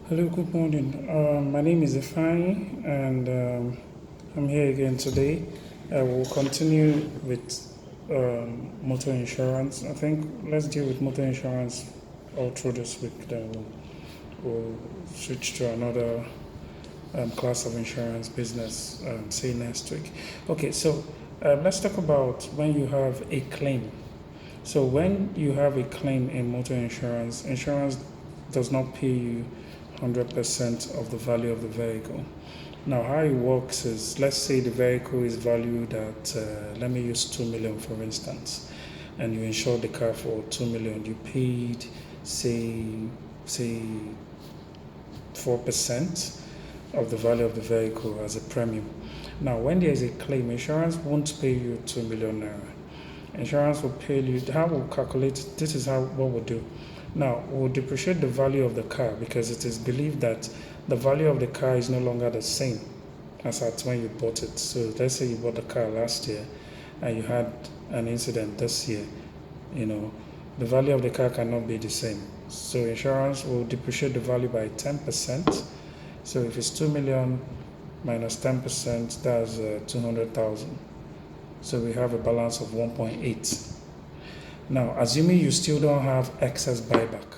Hello, good morning. My name is Ifani, and I'm here again today. We'll continue with motor insurance. I think let's deal with motor insurance all through this week. Then we'll switch to another class of insurance business, say next week. Okay, so let's talk about when you have a claim. So when you have a claim in motor insurance, insurance does not pay you 100% of the value of the vehicle. Now, how it works is, let's say the vehicle is valued at, let me use 2 million for instance, and you insured the car for 2 million. You paid, say 4% of the value of the vehicle as a premium. Now, when there is a claim, insurance won't pay you 2 million naira. Insurance will pay you. How we'll calculate it, this is how what we'll do. Now, we'll depreciate the value of the car because it is believed that the value of the car is no longer the same as at when you bought it. So let's say you bought the car last year and you had an incident this year, the value of the car cannot be the same. So insurance will depreciate the value by 10%. So if it's 2 million minus 10%, that's 200,000. So we have a balance of 1.8. Now, assuming you still don't have excess buyback,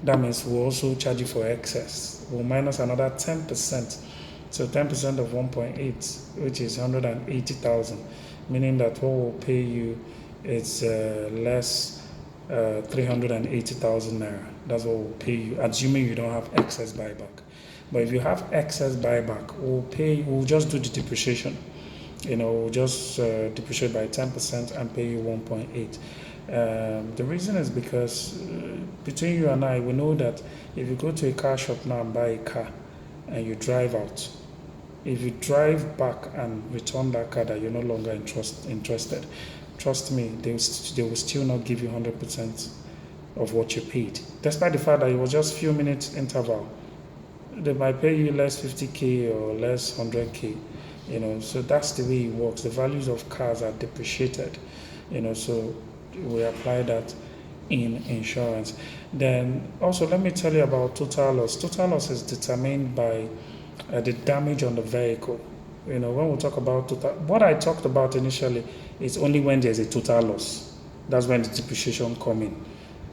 that means we'll also charge you for excess. We'll minus another 10%. So 10% of 1.8, which is 180,000, meaning that what we'll pay you is less 380,000 naira. That's what we'll pay you, assuming you don't have excess buyback. But if you have excess buyback, we'll just do the depreciation. We'll just depreciate by 10% and pay you 1.8. The reason is because between you and I, we know that if you go to a car shop now and buy a car and you drive out, if you drive back and return that car that you're no longer interested, trust me, they will still not give you 100% of what you paid. Despite the fact that it was just few minutes interval, they might pay you less 50k or less 100k. So that's the way it works. The values of cars are depreciated, so we apply that in insurance. Then also let me tell you about total loss. Total loss is determined by the damage on the vehicle. When we talk about total, what I talked about initially is only when there's a total loss. That's when the depreciation come in.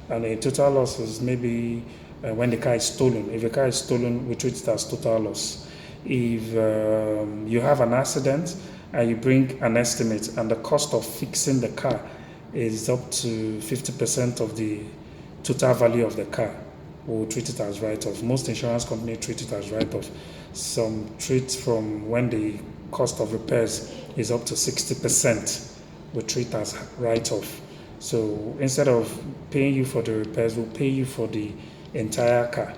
And a total loss is maybe when the car is stolen. If a car is stolen, we treat it as total loss. If you have an accident and you bring an estimate and the cost of fixing the car is up to 50% of the total value of the car, we'll treat it as write-off. Most insurance companies treat it as write-off. Some treat from when the cost of repairs is up to 60%, we treat as write-off. So instead of paying you for the repairs, we'll pay you for the entire car.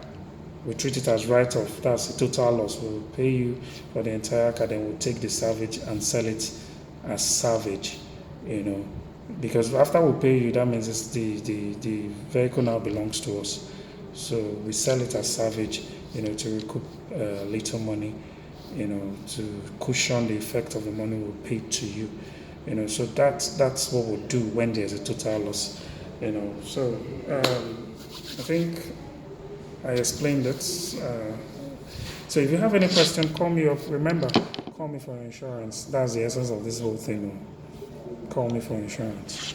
We treat it as write-off. That's a total loss. We'll pay you for the entire car, then we'll take the salvage and sell it as salvage, because after we pay you, that means it's the vehicle now belongs to us. So we sell it as salvage, to recoup little money, to cushion the effect of the money we paid to you. So that's what we'll do when there's a total loss. So I think I explained it. So if you have any question, call me up. Remember, call me for insurance. That's the essence of this whole thing. Call me for insurance.